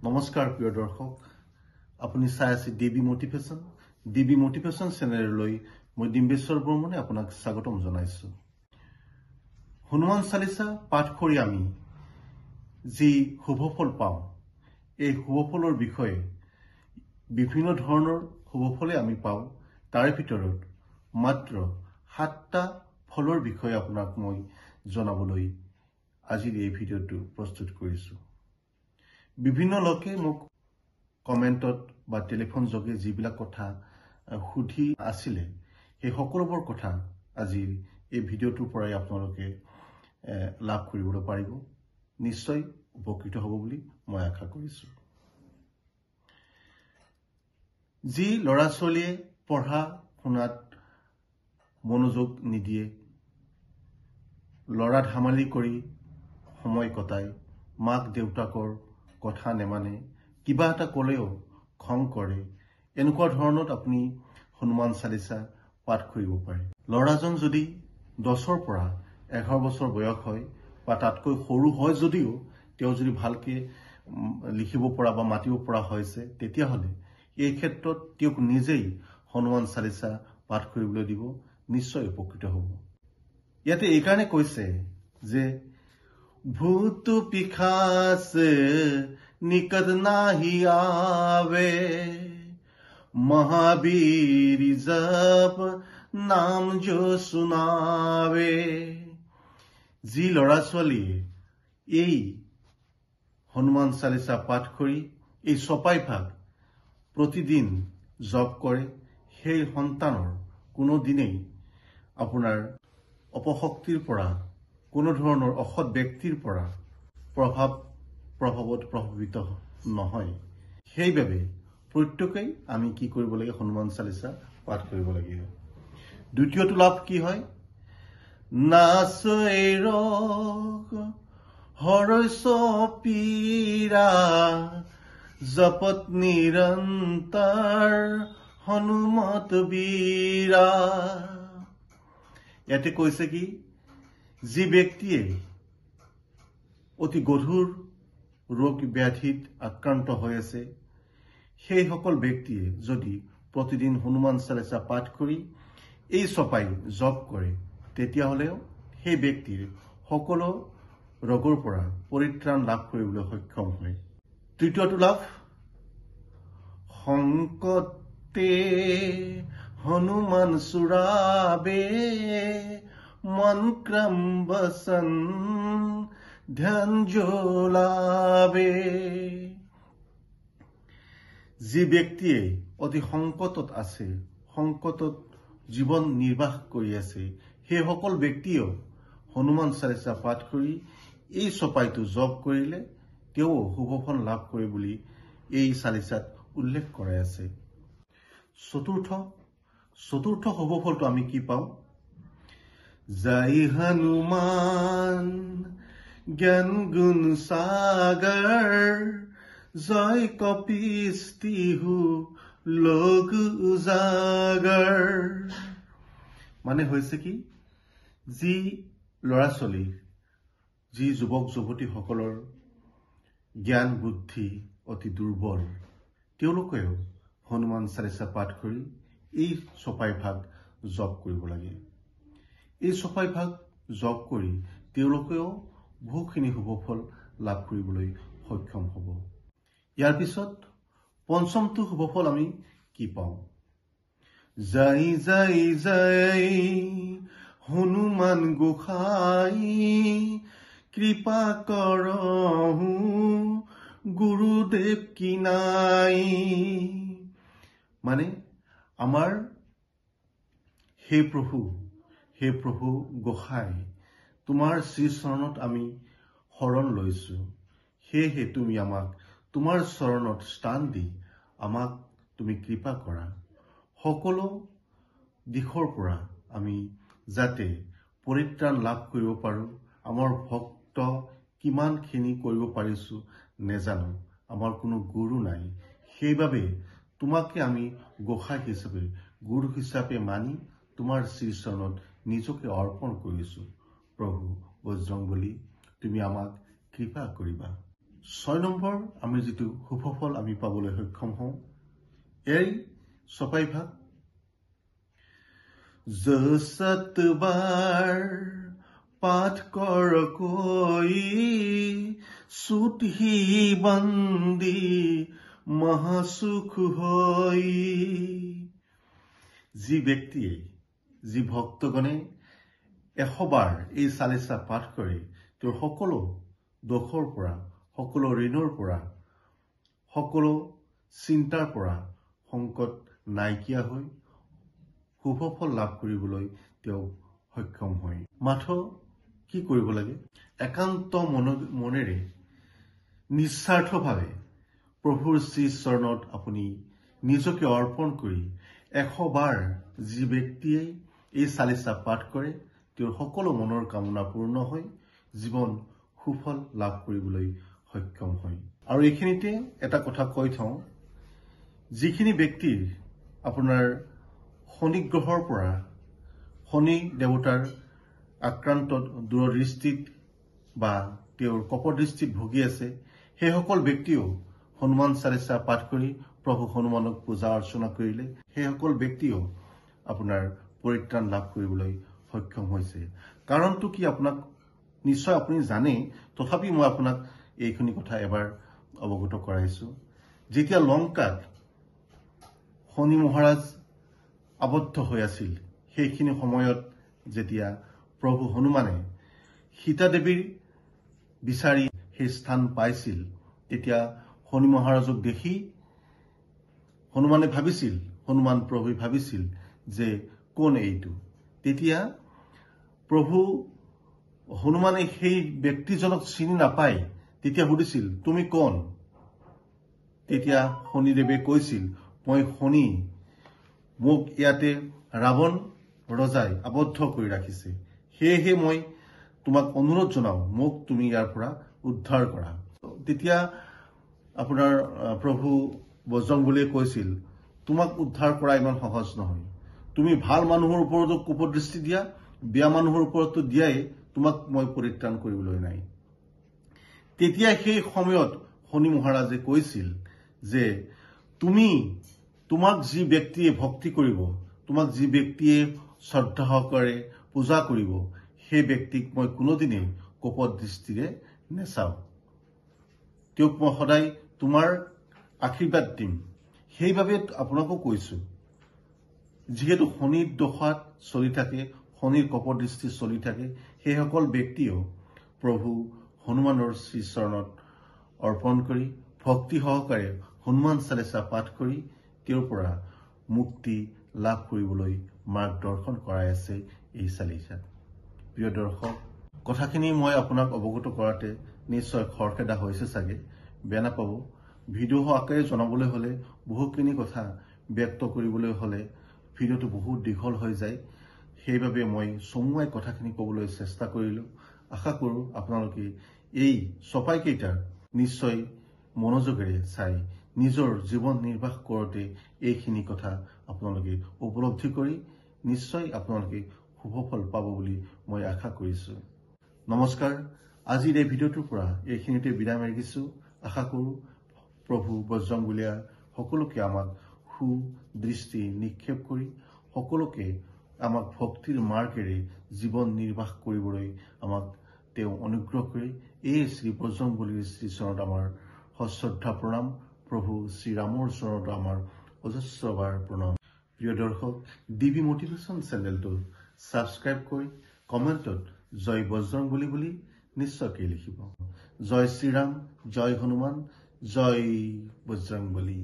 নমস্কাৰ প্ৰিয় দৰ্শক, আপুনি চাই আছে ডিবি মটিভেশ্যন চেনেললৈ মই ডিম্বেশ্বৰ বৰ্মনে আপোনাক স্বাগতম জনাইছো। হনুমান চালিচা পাঠ কৰি আমি যি শুভফল পাওঁ, এই শুভফলৰ বিষয়ে বিভিন্ন ধৰণৰ শুভফলে আমি পাওঁ। তাৰে ভিতৰত মাত্ৰ 7টা ফলৰ বিষয়ে আপোনাক মই জনাবলৈ আজিৰ এই ভিডিঅ'টো প্ৰস্তুত কৰিছো। বিভিন্ন লোকে মোক কমেণ্টত বা টেলিফোন যোগে যিবিলাক কথা সুধি আছিলে, সেই সকলোবোৰ কথা আজিৰ এই ভিডিঅ'টোৰ পৰাই আপোনালোকে লাভ কৰিবলৈ পাৰিব। নিশ্চয় উপকৃত হ'ব বুলি মই আশা কৰিছো। যি ল'ৰা ছোৱালীয়ে পঢ়া শুনাত মনোযোগ নিদিয়ে, ল'ৰা ধেমালি কৰি সময় কটায়, মাক দেউতাকৰ কথা নেমানে, কিবা এটা ক'লেও খং কৰে, এনেকুৱা ধৰণত আপুনি হনুমান চালিচা পাঠ কৰিব পাৰে। ল'ৰাজন যদি 10ৰ পৰা 11 বছৰ বয়স হয় বা তাতকৈ সৰু হয় যদিও তেওঁ যদি ভালকে লিখিব পৰা বা মাতিব পৰা হৈছে, তেতিয়াহ'লে এই ক্ষেত্ৰত তেওঁক নিজেই হনুমান চালিচা পাঠ কৰিবলৈ দিব, নিশ্চয় উপকৃত হ'ব। ইয়াতে এইকাৰণে কৈছে যে ভূত পিশাচ নিকট নাহি আवे, महावीर जप नाम जो सुनावे। যি ল'ৰা ছোৱালীয়ে এই হনুমান চালিচা পাঠ কৰি এই ছপাই ভাগ প্ৰতিদিন জপ কৰে, সেই সন্তানৰ কোনো দিনেই আপোনাৰ অপশক্তিৰ পৰা, কোনো ধৰণৰ অসৎ ব্যক্তিৰ পৰা প্ৰভাৱত প্ৰভাৱিত নহয়। সেইবাবে প্ৰত্যেকেই আমি কি কৰিব লাগে? হনুমান চালিচা পাঠ কৰিব লাগিব। দ্বিতীয়টো লাভ কি হয়? নাচৈ ৰোগ হৰস পীৰা, জপত নিৰন্তৰ হনুমত বীৰা। ইয়াতে কৈছে কি, যি ব্যক্তিয়ে অতি গধুৰ ৰোগ ব্যাধিত আক্ৰান্ত হৈ আছে, সেই সকল ব্যক্তিয়ে যদি প্ৰতিদিন হনুমান চালিচা পাঠ কৰি এই ছপাই জপ কৰে, তেতিয়াহ'লেও সেই ব্যক্তিৰ সকলো ৰোগৰ পৰা পৰিত্ৰাণ লাভ কৰিবলৈ সক্ষম হয়। তৃতীয়টো লাভ, সংকটে হনুমান চুৰাবে, মন ক্ৰম বচন ধ্যান জ্বলাবে। যি ব্যক্তিয়ে অতি সংকটত আছে, সংকটত জীৱন নিৰ্বাহ কৰি আছে, সেই সকল ব্যক্তিয়েও হনুমান চালিচা পাঠ কৰি এই ছপাইটো জপ কৰিলে তেওঁ শুভফল লাভ কৰে বুলি এই চালিচাত উল্লেখ কৰা আছে। চতুৰ্থ শুভফলটো আমি কি পাওঁ? জয় হনুমান জ্ঞান গুণ সাগৰ, জয় কপিস তিহু লোক উজাগৰ। মানে হৈছে কি, যি ল'ৰা ছোৱালী, যি যুৱক যুৱতীসকলৰ জ্ঞান বুদ্ধি অতি দুৰ্বল, তেওঁলোকেও হনুমান চালিচা পাঠ কৰি এই ছপাই ভাগ জপ কৰিব লাগে। এই ছপাই ভাগ জপ কৰি তেওঁলোকেও বহুখিনি শুভফল লাভ কৰিবলৈ সক্ষম হ'ব। ইয়াৰ পিছত পঞ্চমটো শুভফল আমি কি পাওঁ? জয় জয় জয় হনুমান গোসাই, কৃপা কৰহু গুৰুদেৱ কি নাই। মানে আমাৰ হে প্ৰভু গোসাই, তোমাৰ শ্ৰীচৰণত আমি শৰণ লৈছো, সেয়েহে তুমি আমাক তোমাৰ চৰণত স্থান দি আমাক তুমি কৃপা কৰা। সকলো দিশৰ পৰা আমি যাতে পৰিত্ৰাণ লাভ কৰিব পাৰো। আমাৰ ভক্ত কিমানখিনি কৰিব পাৰিছো নেজানো, আমাৰ কোনো গুৰু নাই, সেইবাবে তোমাকে আমি গোসাই হিচাপে, গুৰু হিচাপে মানি তোমাৰ শ্ৰীচৰণত নিজকে অৰ্পণ কৰিছো। প্ৰভু বজৰংবলী, তুমি আমাক কৃপা কৰিবা। 6 নম্বৰ আমি যেটো সুফল আমি পাবলৈ সক্ষম হওঁ এই ছপাই ভাগ জসতবাৰ পাঠ কৰ কৈ সুতহি বন্দী মহাসুখ হৈ যি ব্যক্তিয়ে যি ভক্তগণে 100 বাৰ এই চালিচা পাঠ কৰে তেওঁৰ সকলো দোষৰ পৰা সকলো ঋণৰ পৰা সকলো চিন্তাৰ পৰা সংকট নাইকিয়া হৈ সুফল লাভ কৰিবলৈ তেওঁ সক্ষম হয় মাথো কি কৰিব লাগে একান্ত মনেৰে নিস্বাৰ্থভাৱে প্ৰভুৰ শ্ৰী চৰণত আপুনি নিজকে অৰ্পণ কৰি 100 বাৰ যি ব্যক্তিয়ে এই চালিচা পাঠ কৰে তেওঁৰ সকলো মনৰ কামনা পূৰ্ণ হয় জীৱন সুফল লাভ কৰিবলৈ সক্ষম হয় আৰু এইখিনিতে এটা কথা কৈ থওঁ যিখিনি ব্যক্তিৰ আপোনাৰ শনি গ্ৰহৰ পৰা শনি দেৱতাৰ আক্ৰান্তত দূৰদৃষ্টিত বা তেওঁৰ কপদৃষ্টিত ভুগি আছে সেই সকল ব্যক্তিও হনুমান চালিচা পাঠ কৰি প্ৰভু হনুমানক পূজা অৰ্চনা কৰিলে সেই সকল ব্যক্তিও আপোনাৰ পৰিত্ৰাণ লাভ কৰিবলৈ সক্ষম হৈছে কাৰণটো কি আপোনাক নিশ্চয় আপুনি জানে তথাপি মই আপোনাক এইখিনি কথা এবাৰ অৱগত কৰাইছো যেতিয়া লংকাত শনি মহাৰাজ আবদ্ধ হৈ আছিল সেইখিনি সময়ত যেতিয়া প্ৰভু হনুমানে সীতা দেৱীৰ বিচাৰি সেই স্থান পাইছিল তেতিয়া শনি মহাৰাজক দেখি হনুমানে ভাবিছিল হনুমান প্ৰভুই ভাবিছিল যে কোন এইটো তেতিয়া প্ৰভু হনুমানে সেই ব্যক্তিজনক চিনি নাপায় তেতিয়া সুধিছিল তুমি কোন তেতিয়া শনিদেৱে কৈছিল মই শনি মোক ইয়াতে ৰাৱণ ৰজাই আবদ্ধ কৰি ৰাখিছে সেয়েহে মই তোমাক অনুৰোধ জনাও মোক তুমি ইয়াৰ পৰা উদ্ধাৰ কৰা তেতিয়া আপোনাৰ প্ৰভু বজৰংবলীয়ে কৈছিল তোমাক উদ্ধাৰ কৰা ইমান সহজ নহয় তুমি ভাল মানুহৰ ওপৰতো কুপদৃষ্টি দিয়া বেয়া মানুহৰ ওপৰতো দিয়াই তোমাক মই পৰিত্ৰাণ কৰিবলৈ নাই তেতিয়া সেই সময়ত শনি মহাৰাজে কৈছিল যে তোমাক যি ব্যক্তিয়ে ভক্তি কৰিব তোমাক যি ব্যক্তিয়ে শ্ৰদ্ধা সহকাৰে পূজা কৰিব সেই ব্যক্তিক মই কোনোদিনে কপদৃষ্টিৰে নেচাও তেওঁক মই সদায় তোমাৰ আশীৰ্বাদ দিম সেইভাবে আপোনাকো কৈছো যিহেতু শনিৰ দশাত চলি থাকে শনিৰ কপদৃষ্টি চলি থাকে সেই সকল ব্যক্তিও প্ৰভু হনুমানৰ শ্ৰী চৰণত অৰ্পণ কৰি ভক্তি সহকাৰে হনুমান চালিচা পাঠ কৰি তেওঁৰ পৰা মুক্তি লাভ কৰিবলৈ মাৰ্গদৰ্শন কৰাই আছে এই চালিচাত প্ৰিয় দৰ্শক কথাখিনি মই আপোনাক অৱগত কৰাতে নিশ্চয় খৰখেদা হৈছে চাগে বেয়া নাপাব ভিডিঅ' আকাৰে জনাবলৈ হলে বহুখিনি কথা ব্যক্ত কৰিবলৈ হলে ভিডিঅ'টো বহুত দীঘল হৈ যায় সেইভাবে মই সমুৱাই কথাখিনি ক'বলৈ চেষ্টা কৰিলো আশা কৰো আপোনালোকে এই ছপাই কেইটাৰ নিশ্চয় মনোযোগেৰে চাই নিজৰ জীৱন নিৰ্বাহ কৰোঁতে এইখিনি কথা আপোনালোকে উপলব্ধি কৰি নিশ্চয় আপোনালোকে সুফল পাব বুলি মই আশা কৰিছো নমস্কাৰ আজিৰ এই ভিডিঅ'টোৰ পৰা এইখিনিতে বিদায় মাগিছো আশা কৰো প্ৰভু বজৰংবলীয়ে সকলোকে আমাক সুদৃষ্টি নিক্ষেপ কৰি সকলোকে আমাক ভক্তিৰ মাৰ্গেৰে জীৱন নিৰ্বাহ কৰিবলৈ আমাক তেওঁ অনুগ্ৰহ কৰি এই শ্ৰী বজৰংবলীৰ শ্ৰী চৰণত আমাৰ সশ্ৰদ্ধা প্ৰণাম প্ৰভু শ্ৰীৰামৰ চৰণত আমাৰ অজস্ৰবাৰ প্ৰণাম প্ৰিয় দৰ্শক ডিবি মটিভেশ্যন চেনেলটো সাবস্ক্ৰাইব কৰি কমেণ্টত জয় বজৰংবলী বুলি নিশ্চয়কৈ লিখিব জয় শ্ৰীৰাম জয় হনুমান জয় বজৰংবলী